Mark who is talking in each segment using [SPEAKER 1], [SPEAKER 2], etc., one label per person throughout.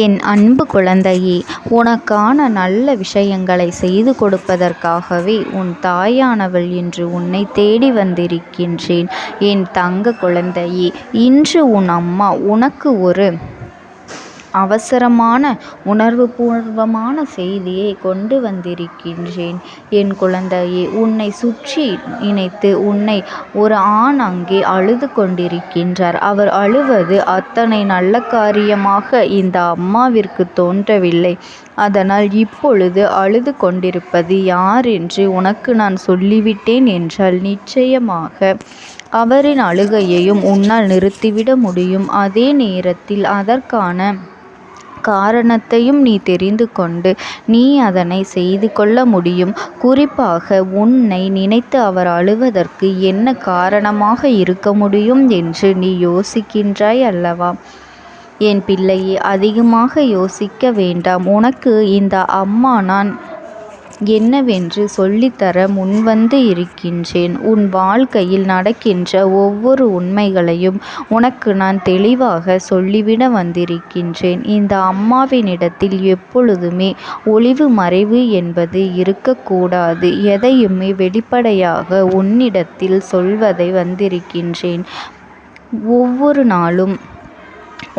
[SPEAKER 1] என் அன்பு குழந்தையே, உனக்கான நல்ல விஷயங்களை செய்து கொடுப்பதற்காகவே உன் தாயானவள் இன்று உன்னை தேடி வந்திருக்கின்றேன். என் தங்க குழந்தையே, இன்று உன் அம்மா உனக்கு ஒரு அவசரமான உணர்வுபூர்வமான செய்தியை கொண்டு வந்திருக்கின்றேன். என் குழந்தையே, உன்னை சுற்றி நினைத்து உன்னை ஒரு ஆண் அங்கே அழுது கொண்டிருக்கின்றார். அவர் அழுவது அத்தனை நல்ல காரியமாக இந்த அம்மாவிற்கு தோன்றவில்லை. அதனால் இப்பொழுது அழுது கொண்டிருப்பது யார் என்று உனக்கு நான் சொல்லிவிட்டேன் என்றால் நிச்சயமாக அவரின் அழுகையையும் உன்னால் நிறுத்திவிட முடியும். அதே நேரத்தில் அதற்கான காரணத்தையும் நீ தெரிந்து கொண்டு நீ அதனை செய்து கொள்ள முடியும். குறிப்பாக உன்னை நினைத்து அவர் அழுவதற்கு என்ன காரணமாக இருக்க முடியும் என்று நீ யோசிக்கின்றாய் அல்லவா? என் பிள்ளையே, அதிகமாக யோசிக்க வேண்டாம். உனக்கு இந்த அம்மா நான் என்னவென்று சொல்லித்தர முன்வந்து இருக்கின்றேன். உன் வாழ்க்கையில் நடக்கின்ற ஒவ்வொரு உண்மைகளையும் உனக்கு நான் தெளிவாக சொல்லிவிட வந்திருக்கின்றேன். இந்த அம்மாவினிடத்தில் எப்பொழுதுமே ஒளிவு மறைவு என்பது இருக்கக்கூடாது. எதையுமே வெளிப்படையாக உன்னிடத்தில் சொல்வதை வந்திருக்கின்றேன். ஒவ்வொரு நாளும்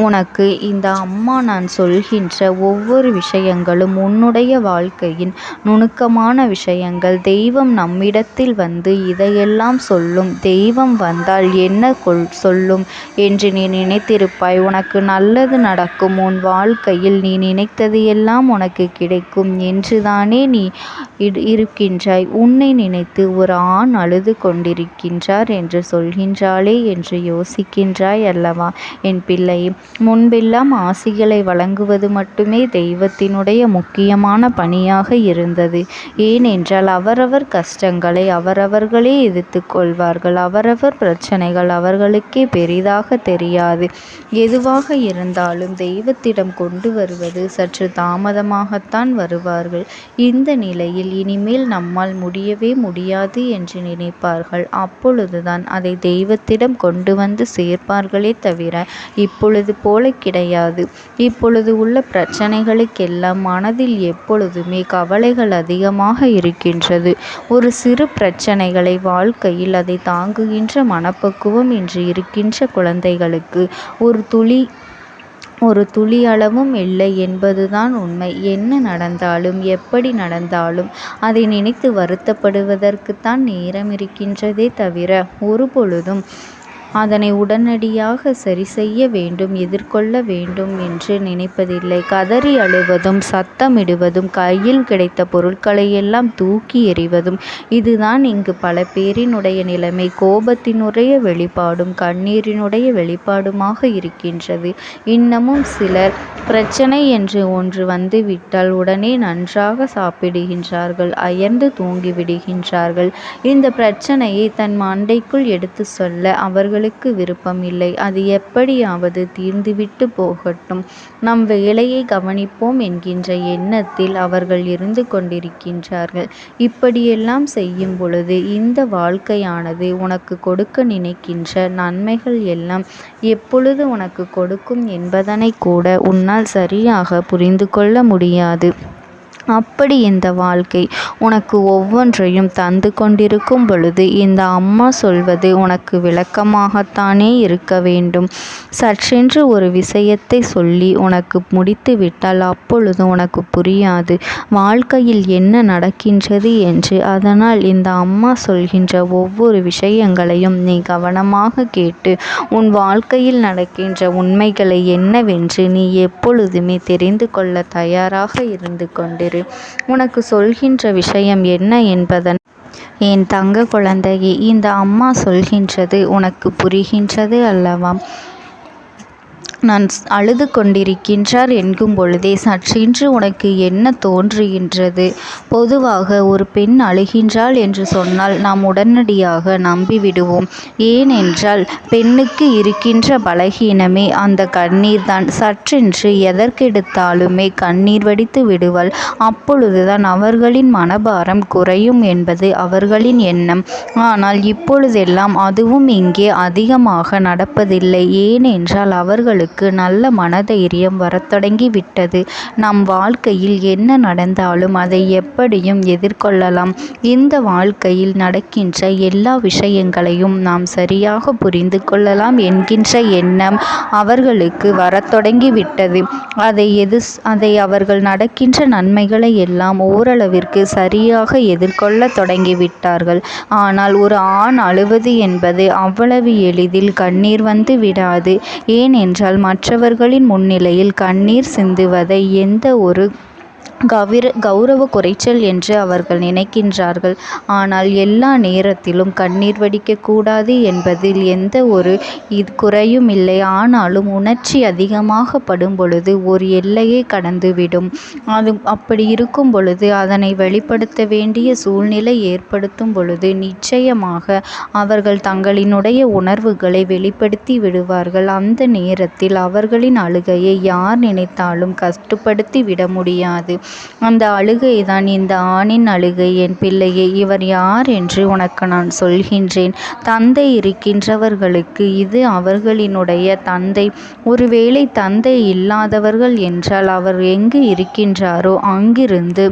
[SPEAKER 1] உனக்கு இந்த அம்மா நான் சொல்கின்ற ஒவ்வொரு விஷயங்களும் உன்னுடைய வாழ்க்கையின் நுணுக்கமான விஷயங்கள். தெய்வம் நம்மிடத்தில் வந்து இதையெல்லாம் சொல்லும். தெய்வம் வந்தால் என்ன சொல்லும் என்று நீ நினைத்திருப்பாய். உனக்கு நல்லது நடக்கும், உன் வாழ்க்கையில் நீ நினைத்தது எல்லாம் உனக்கு கிடைக்கும் என்றுதானே நீ இருக்கின்றாய். உன்னை நினைத்து ஒரு ஆண் அழுது கொண்டிருக்கின்றார் என்று சொல்கின்றாளே என்று யோசிக்கின்றாய் அல்லவா? என் பிள்ளை, முன்பெல்லாம் ஆசிகளை வழங்குவது மட்டுமே தெய்வத்தினுடைய முக்கியமான பணியாக இருந்தது. ஏனென்றால் அவரவர் கஷ்டங்களை அவரவர்களே எதிர்த்து கொள்வார்கள். அவரவர் பிரச்சனைகள் அவர்களுக்கே பெரிதாக தெரியாது. எதுவாக இருந்தாலும் தெய்வத்திடம் கொண்டு வருவது சற்று தாமதமாகத்தான் வருவார்கள். இந்த நிலையில் இனிமேல் நம்மால் முடியவே முடியாது என்று நினைப்பார்கள். அப்பொழுதுதான் அதை தெய்வத்திடம் கொண்டு வந்து சேர்ப்பார்களே தவிர இப்பொழுது போல கிடையாது. இப்பொழுது உள்ள பிரச்சனைகளுக்கெல்லாம் மனதில் எப்பொழுதுமே கவலைகள் அதிகமாக இருக்கின்றது. ஒரு சிறு பிரச்சனைகளை வாழ்க்கையில் அதை தாங்குகின்ற மனப்பக்குவம் இன்று இருக்கின்ற குழந்தைகளுக்கு ஒரு துளி அளவும் இல்லை என்பதுதான் உண்மை. என்ன நடந்தாலும் எப்படி நடந்தாலும் அதை நினைத்து வருத்தப்படுவதற்குத்தான் நேரம் இருக்கின்றதே தவிர ஒருபொழுதும் அதனை உடனடியாக சரி செய்ய வேண்டும், எதிர்கொள்ள வேண்டும் என்று நினைப்பதில்லை. கதறி அழுவதும் சத்தமிடுவதும் கையில் கிடைத்த பொருட்களையெல்லாம் தூக்கி எறிவதும் இதுதான் இங்கு பல பேரினுடைய நிலைமை. கோபத்தினுடைய வெளிப்பாடும் கண்ணீரினுடைய வெளிப்பாடுமாக இருக்கின்றது. இன்னமும் சிலர் பிரச்சனை என்று ஒன்று வந்துவிட்டால் உடனே நன்றாக சாப்பிடுகின்றார்கள், அயர்ந்து தூங்கிவிடுகின்றார்கள். இந்த பிரச்சனையை தன் மண்டைக்குள் எடுத்து சொல்ல அவர்களுக்கு விருப்பம் இல்லை. அது எப்படியாவது தீர்ந்துவிட்டு போகட்டும், நம் வேலையை கவனிப்போம் என்கின்ற எண்ணத்தில் அவர்கள் இருந்து கொண்டிருக்கின்றார்கள். இப்படியெல்லாம் செய்யும் பொழுது இந்த வாழ்க்கையானது உனக்கு கொடுக்க நினைக்கின்ற நன்மைகள் எல்லாம் எப்பொழுது உனக்கு கொடுக்கும் என்பதனை கூட உன்னால் சரியாக புரிந்து கொள்ள முடியாது. அப்படி இந்த வாழ்க்கை உனக்கு ஒவ்வொன்றையும் தந்து கொண்டிருக்கும் பொழுது இந்த அம்மா சொல்வது உனக்கு விளக்கமாகத்தானே இருக்க வேண்டும். சற்றென்று ஒரு விஷயத்தை சொல்லி உனக்கு முடித்து விட்டால் அப்பொழுது உனக்கு புரியாது வாழ்க்கையில் என்ன நடக்கின்றது என்று. அதனால் இந்த அம்மா சொல்கின்ற ஒவ்வொரு விஷயங்களையும் நீ கவனமாக கேட்டு உன் வாழ்க்கையில் நடக்கின்ற உண்மைகளை என்னவென்று நீ எப்பொழுதுமே தெரிந்து கொள்ள தயாராக இருந்து கொண்டிரு. உனக்கு சொல்கின்ற விஷயம் என்ன என்பதன் என் தங்க குழந்தையே, இந்த அம்மா சொல்கின்றது உனக்கு புரிகின்றது அல்லவா? நான் அழுது கொண்டிருக்கின்றார் என்கும் பொழுதே சற்றென்று உனக்கு என்ன தோன்றுகின்றது? பொதுவாக ஒரு பெண் அழுகின்றாள் என்று சொன்னால் நாம் உடனடியாக நம்பிவிடுவோம். ஏனென்றால் பெண்ணுக்கு இருக்கின்ற பலகீனமே அந்த கண்ணீர் தான். சற்றென்று எதற்கெடுத்தாலுமே கண்ணீர் வடித்து விடுவாள். அப்பொழுதுதான் அவர்களின் மனபாரம் குறையும் என்பது அவர்களின் எண்ணம். ஆனால் இப்பொழுதெல்லாம் அதுவும் இங்கே அதிகமாக நடப்பதில்லை. ஏனென்றால் அவர்களுக்கு அவர்களுக்கு நல்ல மனதைரியம் வரத் தொடங்கிவிட்டது. நம் வாழ்க்கையில் என்ன நடந்தாலும் அதை எப்படியும் எதிர்கொள்ளலாம். இந்த வாழ்க்கையில் நடக்கின்ற எல்லா விஷயங்களையும் நாம் சரியாக புரிந்து கொள்ளலாம் என்கின்ற எண்ணம் அவர்களுக்கு வரத் தொடங்கிவிட்டது. அதை அவர்கள் நடக்கின்ற நன்மைகளை எல்லாம் ஓரளவிற்கு சரியாக எதிர்கொள்ள தொடங்கிவிட்டார்கள். ஆனால் ஒரு ஆண் அழுவது என்பது அவ்வளவு எளிதில் கண்ணீர் வந்து விடாது. ஏனென்றால் மற்றவர்களின் முன்னிலையில் கண்ணீர் சிந்துவதை எந்த ஒரு கௌரவ குறைச்சல் என்று அவர்கள் நினைக்கின்றார்கள். ஆனால் எல்லா நேரத்திலும் கண்ணீர் வடிக்கக்கூடாது என்பதில் எந்த ஒரு குறையும் இல்லை. ஆனாலும் உணர்ச்சி அதிகமாக படும் பொழுது ஒரு எல்லையை கடந்துவிடும். அப்படி இருக்கும் பொழுது அதனை வெளிப்படுத்த வேண்டிய சூழ்நிலை ஏற்படுத்தும் பொழுது நிச்சயமாக அவர்கள் தங்களினுடைய உணர்வுகளை வெளிப்படுத்தி விடுவார்கள். அந்த நேரத்தில் அவர்களின் அழுகையை யார் நினைத்தாலும் கட்டுப்படுத்தி விட முடியாது. அந்த அழுகைதான் இந்த ஆணின் அழுகை. என் பிள்ளையே, இவர் யார் என்று உனக்கு நான் சொல்கின்றேன். தந்தை இருக்கின்றவர்களுக்கு இது அவர்களினுடைய தந்தை. ஒருவேளை தந்தை இல்லாதவர்கள் என்றால் அவர் எங்கு இருக்கின்றாரோ அங்கிருந்து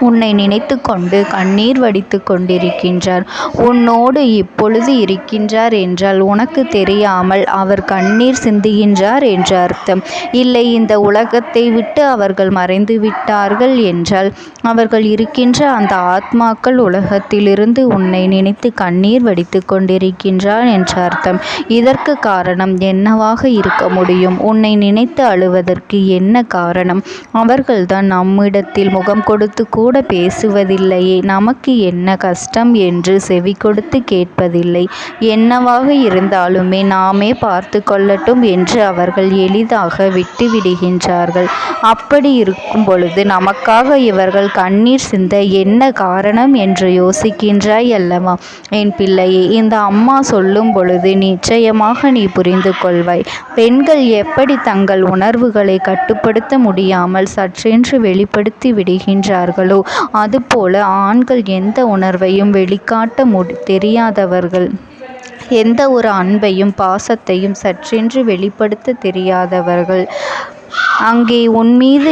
[SPEAKER 1] உன்னை நினைத்து கொண்டு கண்ணீர் வடித்து கொண்டிருக்கின்றார். உன்னோடு இப்பொழுது இருக்கின்றார் என்றால் உனக்கு தெரியாமல் அவர் கண்ணீர் சிந்துகின்றார் என்று அர்த்தம். இல்லை, இந்த உலகத்தை விட்டு அவர்கள் மறைந்து விட்டார்கள் என்றால் அவர்கள் இருக்கின்ற அந்த ஆத்மாக்கள் உலகத்திலிருந்து உன்னை நினைத்து கண்ணீர் வடித்து கொண்டிருக்கின்றார் என்று அர்த்தம். இதற்கு காரணம் என்னவாக இருக்க முடியும்? உன்னை நினைத்து அழுவதற்கு என்ன காரணம்? அவர்கள்தான் நம்மிடத்தில் முகம் கொடுத்து கூட பேசுவதில்லையே. நமக்கு என்ன கஷ்டம் என்று செவி கொடுத்து கேட்பதில்லை. என்னவாக இருந்தாலுமே நாமே பார்த்து கொள்ளட்டும் என்று அவர்கள் எளிதாக விட்டுவிடுகின்றார்கள். அப்படி இருக்கும் பொழுது நமக்காக இவர்கள் கண்ணீர் சிந்த என்ன காரணம் என்று யோசிக்கின்றாய் அல்லவா என் பிள்ளையே? இந்த அம்மா சொல்லும் பொழுது நிச்சயமாக நீ புரிந்து கொள்வாய். பெண்கள் எப்படி தங்கள் உணர்வுகளை கட்டுப்படுத்த முடியாமல் சற்றென்று வெளிப்படுத்தி விடுகின்றார்களோ அதுபோல ஆண்கள் எந்த உணர்வையும் வெளிக்காட்ட தெரியாதவர்கள். எந்த ஒரு அன்பையும் பாசத்தையும் சற்றென்று வெளிப்படுத்த தெரியாதவர்கள். எங்கே உன் மீது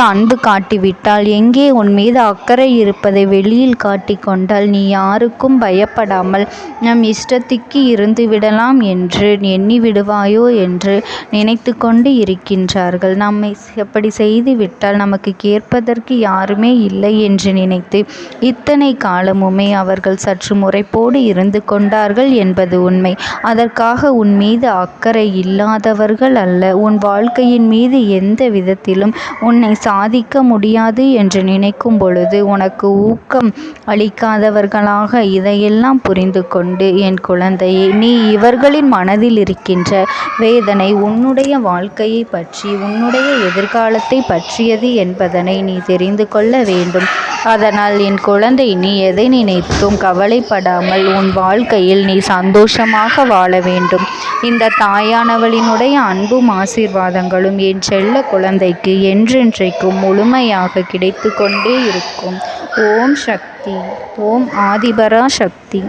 [SPEAKER 1] அன்பு காட்டிவிட்டால், எங்கே உன் மீது அக்கறை இருப்பதை வெளியில் காட்டிக்கொண்டால் நீ யாருக்கும் பயப்படாமல் நம் இஷ்டத்துக்கு இருந்து விடலாம் என்று எண்ணி விடுவாயோ என்று நினைத்து கொண்டு இருக்கின்றார்கள். நம்மை அப்படி செய்துவிட்டால் நமக்கு கேட்பதற்கு யாருமே இல்லை என்று நினைத்து இத்தனை காலமுமே அவர்கள் சற்று முறைப்போடு இருந்து கொண்டார்கள் என்பது உண்மை. அதற்காக உன் மீது அக்கறை இல்லாதவர்கள் அல்ல. உன் வாழ்க்கையின் மீது எந்த விதத்திலும் உன்னை சாதிக்க முடியாது என்று நினைக்கும் பொழுது உனக்கு ஊக்கம் அளிக்காதவர்களாக இதையெல்லாம் புரிந்து கொண்டு என் குழந்தையே, நீ இவர்களின் மனதில் இருக்கின்ற வேதனை உன்னுடைய வாழ்க்கையை பற்றி, உன்னுடைய எதிர்காலத்தை பற்றியது என்பதனை நீ தெரிந்து கொள்ள வேண்டும். அதனால் என் குழந்தை, நீ எதை நினைத்தும் கவலைப்படாமல் உன் வாழ்க்கையில் நீ சந்தோஷமாக வாழ வேண்டும். இந்த தாயானவளினுடைய அன்பும் ஆசீர்வாதங்களும் என் செல்ல குழந்தைக்கு என்றென்றைக்கும் முழுமையாக கிடைத்து கொண்டே இருக்கும். ஓம் சக்தி. ஓம் ஆதிபரா சக்தி.